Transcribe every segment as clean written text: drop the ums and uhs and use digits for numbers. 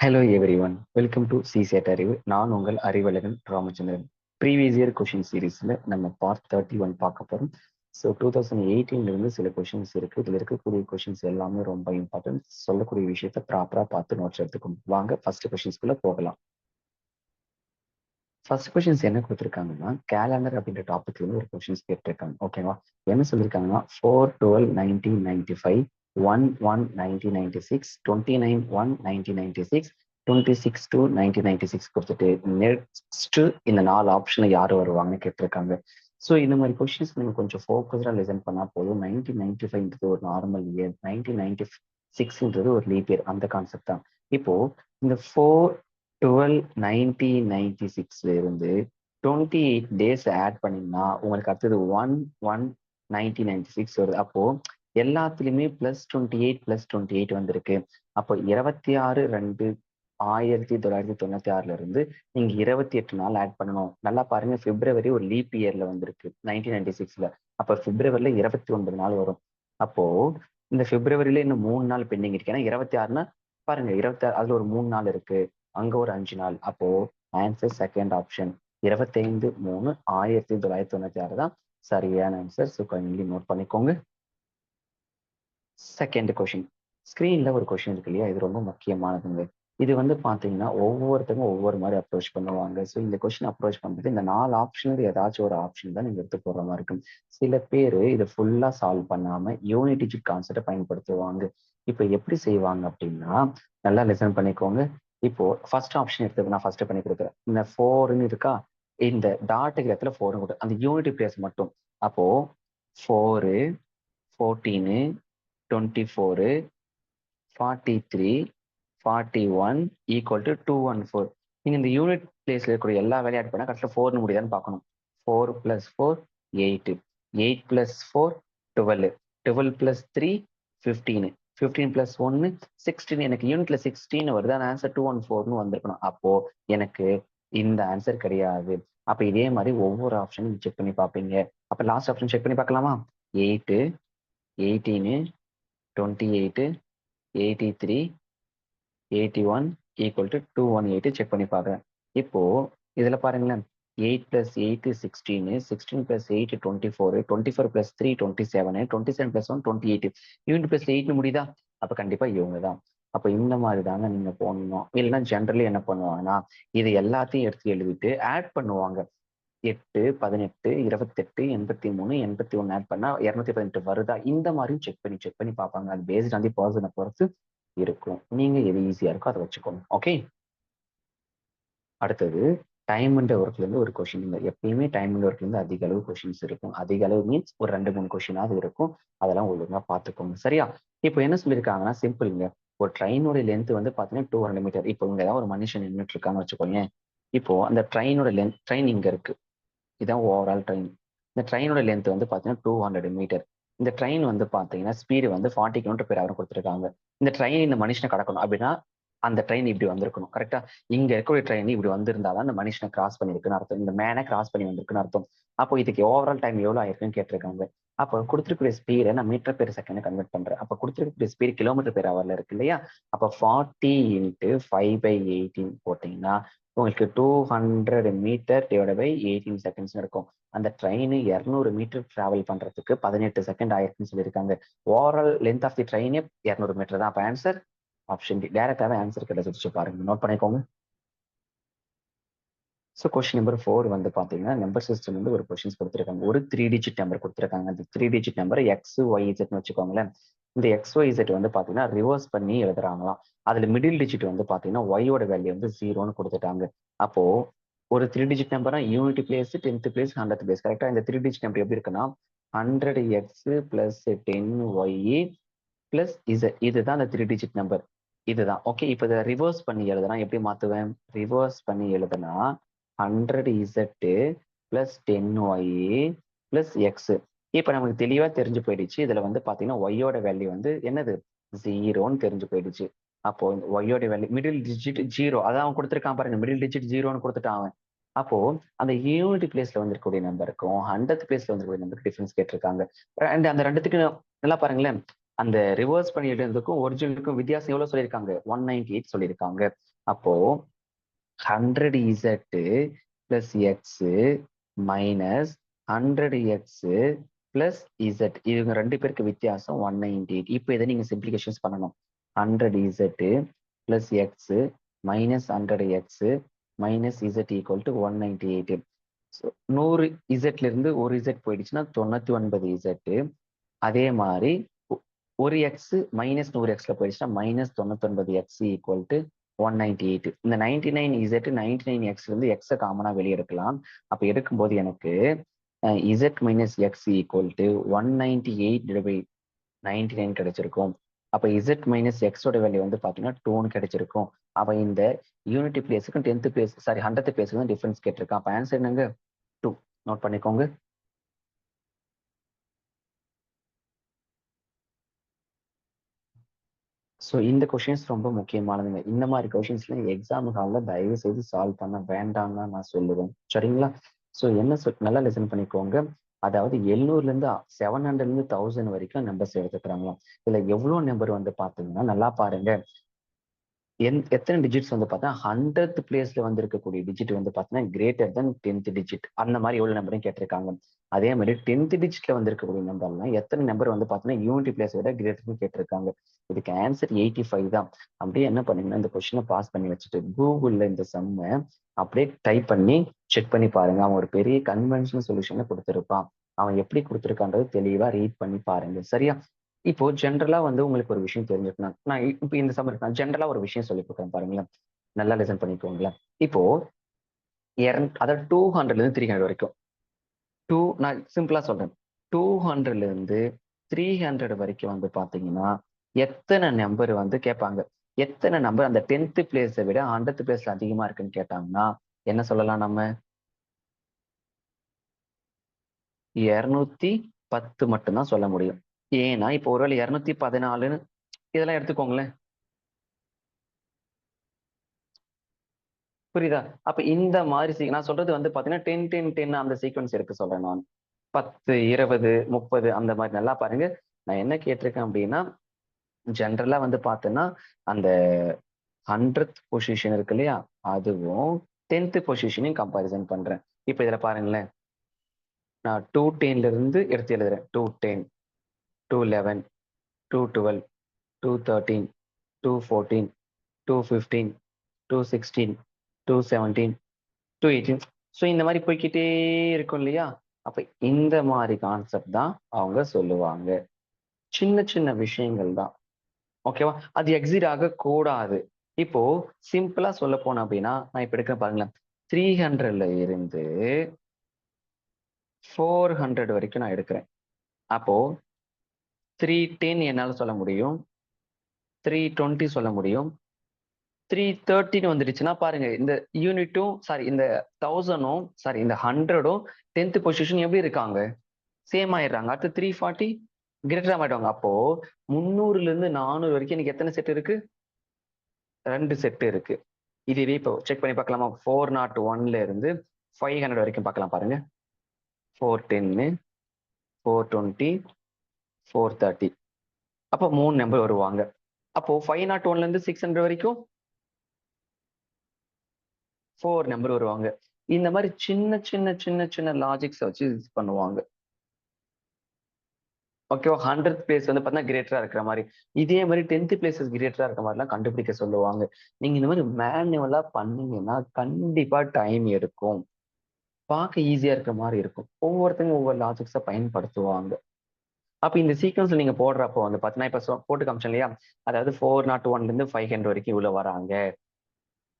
Hello everyone, welcome to CSAT அறிவு. நான் உங்கள் Arivazhagan Ramachandran. Previous year question சீரீஸ்ல நம்ம பார்ட் 31 பார்க்க போறோம். ஸோ 2018 இருந்து சில கொஷின்ஸ் இருக்கு. இதுல இருக்கக்கூடிய கொஷின்ஸ் எல்லாமே ரொம்ப இம்பார்ட்டன்ட். சொல்லக்கூடிய விஷயத்த ப்ராப்பரா பார்த்து நோட்ஸ் எடுத்துக்கணும். வாங்க ஃபர்ஸ்ட் கொஷின்ஸ்குள்ள போகலாம். ஃபர்ஸ்ட் கொஷின்ஸ் என்ன கொடுத்துருக்காங்கன்னா, கேலண்டர் அப்படின்ற டாபிக்ல இருந்து ஒரு கொஷின்ஸ் கேட்டிருக்காங்க. ஓகேவா? என்ன சொல்லியிருக்காங்கன்னா 4/12/1995, 1/1/1996, 29/1/1996, 26/2/1996 கொடுத்துட்டு நெக்ஸ்ட் இந்த 4 ஆப்ஷன்ல யார் வருவாங்கன்னு கேட்டிருக்காங்க. ஸோ இந்த மாதிரி கொஸ்டின்ஸ் நீங்க கொஞ்சம் ஃபோக்கஸ்டா லிசன் பண்ணா போதும். 1995 ஒரு நார்மல் இயர், 1996 ஒரு லீப் இயர், அந்த கான்செப்ட் தான். இப்போ இந்த 4/12/1996 இருந்து 28 டேஸ் ஆட் பண்ணீங்கன்னா உங்களுக்கு அடுத்தது 1/1/1996 வருது. அப்போ எல்லாத்துலயுமே +28 வந்திருக்கு. அப்போ 26/2/1996 இருந்து நீங்க 28 நாள் ஆட் பண்ணணும். நல்லா பாருங்க, பிப்ரவரி ஒரு லீப் இயர்ல வந்திருக்கு 1996ல. அப்ப பிப்ரவரியில 29 நாள் வரும். அப்போ இந்த பிப்ரவரியில இன்னும் 3 நாள் பெண்டிங் இருக்கு. ஏன்னா 26னா பாருங்க, 26 அதுல ஒரு 3 நாள் இருக்கு, அங்க ஒரு 5 நாள். அப்போ ஆன்சர் செகண்ட் ஆப்ஷன் 25/3/1996 தான் சரியான ஆன்சர். ஸோ கண்டிப்பா நோட் பண்ணிக்கோங்க. செகண்ட் கொஷின், ஸ்கிரீன்ல ஒரு கொஷின் இருக்கு இல்லையா, இது ரொம்ப முக்கியமானதுங்க. இது வந்து பாத்தீங்கன்னா ஒவ்வொருத்தரும் ஒவ்வொரு மாதிரி அப்ரோச் பண்ணுவாங்க. ஸோ இந்த கொஸ்டின் அப்ரோச் பண்றது இந்த 4 ஆப்ஷன்ல ஏதாச்சும் ஒரு ஆப்ஷன் தான் நீங்க எடுத்து போடுற மாதிரி இருக்கும். சில பேர் இதை ஃபுல்லா சால்வ் பண்ணாம யூனிட் டிஜிட் கான்செப்டை பயன்படுத்துவாங்க. இப்போ எப்படி செய்வாங்க அப்படின்னா, நல்லா லிசன் பண்ணிக்கோங்க. இப்போ ஃபர்ஸ்ட் ஆப்ஷன் எடுத்து நான் ஃபர்ஸ்ட் பண்ணி கொடுக்குறேன். இந்த 4ன்னு இருக்கா, இந்த டாட்டுக்கு இடத்துல 4 கொடுத்து அந்த யூனிட் பிளேஸ் மட்டும். அப்போ 4, 14, 24, 43, 41 ஈக்குவல் டு 214. நீங்க இந்த யூனிட் பிளேஸ்ல இருக்கக்கூடிய எல்லா வேலையும் ஆட் பண்ணா கரெக்டாக 4 முடியுதான்னு பார்க்கணும். 4 + 4 8, 8 + 4 12, 12 + 3 15, 15 + 1 16. எனக்கு யூனிட்ல 16 வருது, அந்த ஆன்சர் 214ன்னு வந்திருக்கணும். அப்போ எனக்கு இந்த ஆன்சர் கிடையாது. அப்ப இதே மாதிரி ஒவ்வொரு ஆப்ஷனும் செக் பண்ணி பார்ப்பீங்க. அப்ப லாஸ்ட் ஆப்ஷன் செக் பண்ணி பார்க்கலாமா? 8, 18, 28, 83, 81 ஈக்குவல் டு 218 செக் பண்ணி பார்க்குறேன். இப்போ இதுல பாருங்களேன், 8 + 8 16, 16 + 8 24, 24 + 3 27, 27 + 1 28. யூனிட் பிளஸ் 8 முடியுதா? அப்ப கண்டிப்பா இவங்க தான். அப்ப இந்த மாதிரி தாங்க நீங்க போடணும். இல்லைன்னா ஜென்ரலி என்ன பண்ணுவாங்கன்னா, இது எல்லாத்தையும் எடுத்து எழுதிட்டு ஆட் பண்ணுவாங்க. 8, 18, 28, 83, 81 ஆட் பண்ணா 218 வருதா? இந்த மாதிரியும் செக் பண்ணி பார்ப்பாங்க. அது பேஸ்ட் ஆன் தி பர்சனை பொறுத்து இருக்கும். நீங்க எது ஈஸியா இருக்கோ அதை வச்சுக்கோங்க. ஓகே, அடுத்தது டைம் அண்ட் ஒர்க்ல இருந்து ஒரு கொஸ்டின். எப்பயுமே டைம் அண்ட் ஒர்க்ல இருந்து அதிக அளவு கொஸ்டின்ஸ் இருக்கும். அதிக அளவு மீன்ஸ் ஒரு 2-3 கொஸ்டினாவது இருக்கும். அதெல்லாம் ஒழுங்கா பார்த்துக்கோங்க. சரியா? இப்போ என்ன சொல்லியிருக்காங்கன்னா, சிம்பிள்ங்க. ஒரு ட்ரெயினோட லென்த் வந்து பாத்தீங்கன்னா 200 மீட்டர். இப்போ இங்க ஏதாவது ஒரு மனுஷன் நின்றுட்டு இருக்கான்னு வச்சுக்கோங்க. இப்போ அந்த ட்ரெயினோட லென்த், ட்ரெயின் இங்க இருக்கு, இதான் ஓவரால் ட்ரெயின். இந்த ட்ரெயினோட லென்த் வந்து பாத்தீங்கன்னா 200 மீட்டர். இந்த ட்ரெயின் வந்து பாத்தீங்கன்னா ஸ்பீடு வந்து 40 km/h கொடுத்துருக்காங்க. இந்த ட்ரெயின் இந்த மனுஷனை கடக்கணும் அப்படின்னா அந்த ட்ரெயின் இப்படி வந்திருக்கணும். கரெக்டா? இங்க இருக்கக்கூடிய ட்ரெயின் இப்படி வந்திருந்தாதான் அந்த மனுஷனை கிராஸ் பண்ணிருக்குன்னு அர்த்தம். இந்த மேனை கிராஸ் பண்ணி வந்திருக்குன்னு அர்த்தம். அப்போ இதுக்கு ஓவரால் டைம் எவ்வளவு ஆயிருக்குன்னு கேட்டிருக்காங்க. அப்போ கொடுத்துருக்கூடிய ஸ்பீடை நான் மீட்டர் பெர் செகண்ட் கன்வெர்ட் பண்றேன். அப்போ கொடுத்துருக்கூடிய ஸ்பீடு km/h இருக்கு இல்லையா? அப்போ 40 × 5/18 போட்டீங்கன்னா உங்களுக்கு 200 மீட்டர் டிவைட் பை 18 செகண்ட்ஸ் இருக்கும். அந்த ட்ரெயின் 200 மீட்டர் டிராவல் பண்றதுக்கு 18 செகண்ட் ஆயிருக்குன்னு சொல்லியிருக்காங்க. ஓவரால் லென்த் ஆஃப் தி ட்ரெயினே 200 மீட்டர் தான். அப்ப ஆன்சர் ஆப்ஷன் டி. டைரக்டாவே ஆன்சர் கிடைச்சிருச்சு பாருங்க, நோட் பண்ணிக்கோங்க. ஸோ கொஸ்டின் நம்பர் 4 வந்து பாத்தீங்கன்னா, நம்பர் சிஸ்டம் வந்து ஒரு கொஸ்டின்ஸ் கொடுத்துருக்காங்க. ஒரு 3 டிஜிட் நம்பர் கொடுத்துருக்காங்க. அந்த 3 டிஜிட் நம்பர் XYZ வச்சுக்கோங்களேன். இந்த XYZ வந்து பாத்தீங்கன்னா ரிவர்ஸ் பண்ணி எழுதுறாங்களாம். அதுல மிடில் டிஜிட் வந்து பாத்தீங்கன்னா ஒய்யோட வேல்யூ வந்து 0ன்னு கொடுத்துட்டாங்க. அப்போ ஒரு 3 டிஜிட் நம்பர்னா unit place, 10th place, 100th place. கரெக்டா? இந்த 3 டிஜிட் நம்பர் எப்படி இருக்குன்னா 100x + 10y + Z. இதுதான் அந்த 3 டிஜிட் நம்பர். இதுதான். ஓகே, இப்போ இதை ரிவர்ஸ் பண்ணி எழுதுனா எப்படி மாத்துவேன்? ரிவர்ஸ் பண்ணி எழுதுனா 100z + 10y + x. இப்போ நமக்கு தெளிவா தெரிஞ்சு போயிடுச்சு. இதுல வந்து பாத்தீங்கன்னா ஒய்யோட வேல்யூ வந்து என்னது? 0ன்னு தெரிஞ்சு போயிடுச்சு. அப்போ ஒய்யோட வேல்யூ மிடில் டிஜிட் 0, அதான் அவன் கொடுத்துருக்கான் பாருங்க, மிடில் டிஜிட் 0ன்னு கொடுத்துட்டான் அவன். அப்போ அந்த யூனிட் பிளேஸ்ல வந்திருக்கக்கூடிய நம்பருக்கும் 100th பிளேஸ்ல வந்திருக்கக்கூடிய நம்பருக்கு டிஃபரன்ஸ் கேட்டிருக்காங்க. அண்ட் அந்த ரெண்டுத்துக்கு நல்லா பாருங்களேன், அந்த ரிவர்ஸ் பண்ணிடுறதுக்கும் ஒரிஜினலுக்கும் வித்தியாசம் எவ்வளவு சொல்லியிருக்காங்க? 198 சொல்லியிருக்காங்க. அப்போ 100z plus X minus 100x plus Z, இவங்க ரெண்டு பேருக்கு வித்தியாசம் 198. இப்போ இதை நீங்க சிம்பிளிகேஷன்ஸ் பண்ணணும். 100z plus X minus 100x minus Z equal to 198. 100 இசட்ல இருந்து ஒரு இசட் போயிடுச்சுன்னா 99 இசட். அதே மாதிரி ஒரு எக்ஸ் மைனஸ் 100xல போயிடுச்சுன்னா மைனஸ் 99 எக்ஸ் ஈக்குவல் டு 198. இந்த 99 இசட் 99 எக்ஸ்ல இருந்து எக்ஸை காமனா வெளியே எடுக்கலாம். அப்ப எடுக்கும்போது எனக்கு Z minus X equal to 198/99 கிடைச்சிருக்கும். அப்ப இசட் மைனஸ் எக்ஸோட வேல்யூ வந்து பாத்தீங்கன்னா 2 கிடைச்சிருக்கும். அப்ப இந்த யூனிட்டி பிளேஸுக்கும் 10th பிளேஸ் சாரி 100th பிளேஸுக்கும் டிஃபரன்ஸ் கேட்டிருக்கான். அப்ப ஆன்சர் என்னங்க? 2. நோட் பண்ணிக்கோங்க. ஸோ இந்த கொஷின்ஸ் ரொம்ப முக்கியமானதுங்க. இந்த மாதிரி கொஷின்ஸ்ல எக்ஸாம் ஹாலில் தயவு செய்து சால்வ் பண்ண வேண்டாம்னு நான் சொல்லுவேன். சரிங்களா? ஸோ என்ன நல்லா லிசன் பண்ணிக்கோங்க. அதாவது 700லேருந்து 700லேருந்து 1000 வரைக்கும் நம்பர்ஸ் எடுத்துக்கிறாங்களாம். இதுல எவ்வளோ நம்பர் வந்து பார்த்தீங்கன்னா நல்லா பாருங்க. எத்தனை டிஜிட்ஸ் வந்து பார்த்தா 100th பிளேஸ்ல வந்து இருக்கக்கூடிய டிஜிட் வந்து பார்த்தீங்கன்னா கிரேட்டர் தென் 10th டிஜிட். அந்த மாதிரி எவ்வளவு நம்பரையும் கேட்டிருக்காங்க. அதே மாதிரி 10th டிஜிட்ல வந்து இருக்கக்கூடிய நம்பர்லாம் எத்தனை நம்பர் வந்து பார்த்தீங்கன்னா யூனிட்டி பிளேஸ் விட கிரேட்டர்னு கேட்டிருக்காங்க. இதுக்கு ஆன்சர் 85 தான். அப்படியே என்ன பண்ணீங்கன்னா இந்த கொஸ்டினை பாஸ் பண்ணி வச்சுட்டு கூகுள்ல இந்த சம்மை அப்படியே டைப் பண்ணி செக் பண்ணி பாருங்க. அவன் ஒரு பெரிய கன்வென்ஷனல் சொல்யூஷனை கொடுத்துருப்பான். அவன் எப்படி கொடுத்துருக்கான்றது தெளிவா ரீட் பண்ணி பாருங்க. சரியா? இப்போ ஜென்ரலா வந்து உங்களுக்கு ஒரு விஷயம் தெரிஞ்சுக்கணும். நான் இப்போ இந்த சம்மருக்கு நான் ஜென்ரலா ஒரு விஷயம் சொல்லி கொடுக்குறேன் பாருங்களேன். நல்லா லிசன் பண்ணிக்கோங்களேன். இப்போ அதாவது 200ல இருந்து 300 வரைக்கும் நான் சிம்பிளா சொல்றேன். 200ல இருந்து 300 வரைக்கும் வந்து பாத்தீங்கன்னா எத்தனை நம்பர் வந்து கேட்பாங்க. எத்தனை நம்பர் அந்த 10th பிளேஸை விட 100th பிளேஸ்ல அதிகமா இருக்குன்னு கேட்டாங்கன்னா என்ன சொல்லலாம்? நம்ம 210 மட்டும்தான் சொல்ல முடியும். ஏன்னா இப்போ ஒருவேளை 214 இதெல்லாம் எடுத்துக்கோங்களேன். புரியுதா? அப்ப இந்த மாதிரி நான் சொல்றது வந்து பாத்தீங்கன்னா 10 10 10 அந்த சீக்வன்ஸ் இருக்கு சொல்றேன் நான். 10 20 30 அந்த மாதிரி நல்லா பாருங்க. நான் என்ன கேட்டிருக்கேன் அப்படின்னா ஜென்ரலா வந்து பார்த்தேன்னா அந்த 100th பொசிஷன் இருக்கு இல்லையா, அதுவும் 10th பொசிஷனையும் கம்பாரிசன் பண்றேன். இப்ப இதுல பாருங்களேன், நான் 210ல இருந்து எடுத்து எழுதுறேன். 210, 211, 212, 213, 214, 215, 216, 217, 218. ஸோ இந்த மாதிரி போய்க்கிட்டே இருக்கும் இல்லையா? அப்ப இந்த மாதிரி கான்செப்ட் தான் அவங்க சொல்லுவாங்க. சின்ன சின்ன விஷயங்கள் தான். ஓகேவா? அது எக்ஸிட் ஆக கூடாது. இப்போ சிம்பிளா சொல்ல போனோம் அப்படின்னா நான் இப்ப எடுக்கிறேன் பாருங்களேன். 300ல இருந்து 400 வரைக்கும் நான் எடுக்கிறேன். அப்போ 310 என்னால சொல்ல முடியும், 320 சொல்ல முடியும், 330 வந்துடுச்சுன்னா பாருங்க இந்த யூனிட்டும் சாரி இந்த 1000ம் சாரி இந்த 100ம் 10th பொசிஷன் எப்படி இருக்காங்க? சேம் ஆயிடுறாங்க. அடுத்து 340 கிரேட்டரா மாட்டாங்க. அப்போ 300ல இருந்து 400 வரைக்கும் எனக்கு எத்தனை செட் இருக்கு? 2 செட் இருக்கு. இதுவே இப்போ செக் பண்ணி பார்க்கலாமா? 401ல இருந்து 500 வரைக்கும் பார்க்கலாம் பாருங்க. 410, 420, 430. அப்போ 3 நம்பர் வருவாங்க. அப்போ 501ல இருந்து 600 வரைக்கும் 4 நம்பர் வருவாங்க. இந்த மாதிரி சின்ன சின்ன சின்ன சின்ன லாஜிக்ஸ் வச்சு யூஸ் பண்ணுவாங்க. ஓகேவா? 100th பிளேஸ் வந்து பார்த்தீங்கன்னா கிரேட்டரா இருக்கிற மாதிரி, இதே மாதிரி 10th பிளேசஸ் கிரேட்டரா இருக்க மாதிரிலாம் கண்டுபிடிக்க சொல்லுவாங்க. நீங்க இந்த மாதிரி மேனுவலா பண்ணீங்கன்னா கண்டிப்பா டைம் எடுக்கும். பார்க்க ஈஸியா இருக்க மாதிரி இருக்கும். ஒவ்வொருத்தங்க ஒவ்வொரு லாஜிக்ஸை பயன்படுத்துவாங்க. அப்ப இந்த சீக்வன்ஸ்ல நீங்க போடுறப்போ வந்து பாத்தீங்கன்னா இப்ப போட்டு காமிச்சேன் இல்லையா? அதாவது 401ல இருந்து 500 வரைக்கும் இவ்வளவு வராங்க.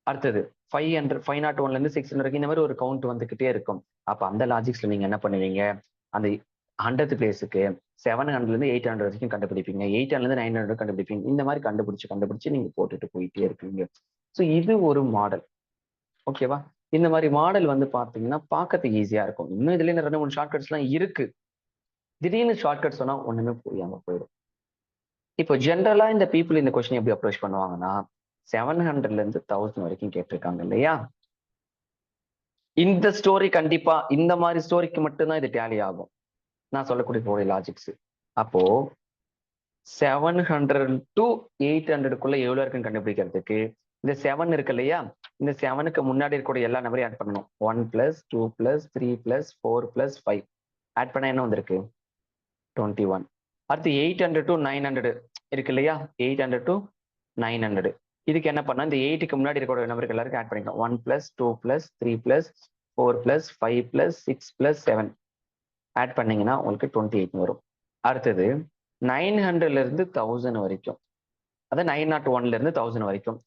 அடுத்தது 501ல இருந்து 600 வரைக்கும் இந்த மாதிரி ஒரு கவுண்ட் வந்துகிட்டே இருக்கும். அப்ப அந்த லாஜிக்ஸ்ல நீங்க என்ன பண்ணுவீங்க? அந்த 100th பிளேஸுக்கு 700ல இருந்து 800 வரைக்கும் கண்டுபிடிப்பீங்க. 800ல இருந்து 900 கண்டுபிடிப்பீங்க. இந்த மாதிரி கண்டுபிடிச்சு நீங்க போட்டுட்டு போயிட்டே இருப்பீங்க. ஸோ இது ஒரு மாடல். ஓகேவா? இந்த மாதிரி மாடல் வந்து பாத்தீங்கன்னா பார்க்கறதுக்கு ஈஸியா இருக்கும். இன்னும் இதுல 2 3 ஷார்ட்கட்ஸ் எல்லாம் இருக்கு. திடீர்னு ஷார்ட்கட் சொன்னா ஒண்ணுமே புரியாம போயிடும். இப்போ ஜென்ரலா இந்த பீப்புள் இந்த கொஸ்டின் எப்படி அப்ரோச் பண்ணுவாங்கன்னா 700ல இருந்து 1000 வரைக்கும் கேட்டிருக்காங்க இல்லையா? இந்த ஸ்டோரி கண்டிப்பா இந்த மாதிரி ஸ்டோரிக்கு மட்டும்தான் இது டேலி ஆகும். நான் சொல்லக்கூடிய லாஜிக்ஸ். அப்போ 700 to 800க்குள்ள எவ்வளவு இருக்குன்னு கண்டுபிடிக்கிறதுக்கு இந்த 7 இருக்கு இல்லையா, இந்த 7க்கு முன்னாடி இருக்கக்கூடிய எல்லா நம்பரையும் ஆட் பண்ணணும். 1 plus 2 plus 3 plus 4 plus 5 add பண்ணா என்ன வந்திருக்கு? 21. அடுத்து 800 to 900 இருக்கு இல்லையா, 800 to 900 இதுக்கு என்ன பண்ணா, இந்த 8க்கு முன்னாடி இருக்கக்கூடிய நம்பருக்கு எல்லாருக்கும் ஆட் பண்ணிக்கலாம். 1 plus 2 plus 3 plus 4 plus 5 plus 6 plus 7 add பண்ணீங்கன்னா உங்களுக்கு 28 வரும். அடுத்தது 900ல இருந்து 1000 வரைக்கும், அதாவது 901ல இருந்து 1000 வரைக்கும்.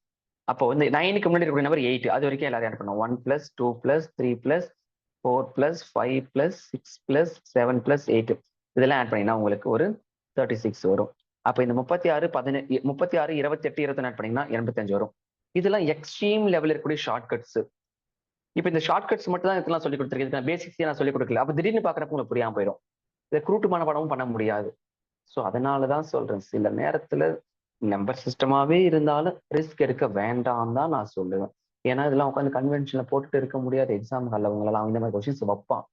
அப்போ வந்து 9க்கு முன்னாடி இருக்கக்கூடிய நம்பர் 8, அது வரைக்கும் எல்லாரும் ஆட் பண்ணுவோம். 1 plus 2 plus 3 plus 4 plus 5 plus 6 plus 7 plus 8 இதெல்லாம் ஆட் பண்ணீங்கன்னா உங்களுக்கு ஒரு 36 வரும். அப்ப இந்த 36 28 21 ஆட் பண்ணீங்கன்னா 85 வரும். இதெல்லாம் எக்ஸ்ட்ரீம் லெவல் இருக்கக்கூடிய ஷார்ட்கட்ஸ். இப்ப இந்த ஷார்ட்கட்ஸ் மட்டும் தான் இதெல்லாம் சொல்லி கொடுத்துருக்கேன், பேசிக்ஸே நான் சொல்லி கொடுக்கல. அப்ப திடீர்னு பாக்குறப்ப உங்களுக்கு புரியாம போயிடும். இதை குருட்டுமான படமும் பண்ண முடியாது. ஸோ அதனாலதான் சொல்றேன், சில நேரத்துல நம்பர் சிஸ்டமாவே இருந்தாலும் ரிஸ்க் எடுக்க வேண்டாம் தான் நான் சொல்லுவேன். ஏன்னா இதெல்லாம் உட்காந்து கன்வென்ஷன்ல போட்டுட்டு இருக்க முடியாது. எக்ஸாம் ஹால்ல அவங்களெல்லாம் இந்த மாதிரி கொஸ்டின்ஸ் வைப்பான்.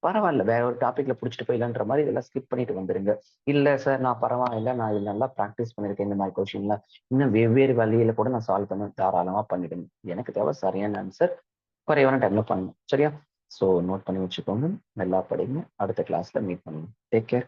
பரவாயில்ல, வேற ஒரு டாபிக்ல பிடிச்சிட்டு போயிடலான்ற மாதிரி இதெல்லாம் ஸ்கிப் பண்ணிட்டு வந்துருங்க. இல்ல சார் நான் பரவாயில்ல, நான் இது நல்லா ப்ராக்டிஸ் பண்ணிருக்கேன், இந்த மாதிரி கொஸ்டின்ல இன்னும் வெவ்வேறு வழியில கூட நான் சால்வ் பண்ண தாராளமா பண்ணிடுங்க. எனக்கு தேவை சரியான ஆன்சர் குறைவான டைம்ல பண்ணணும். சரியா? ஸோ நோட் பண்ணி வச்சுக்கோங்க, நல்லா படிங்க. அடுத்த கிளாஸ்ல மீட் பண்ணுங்க. Take care.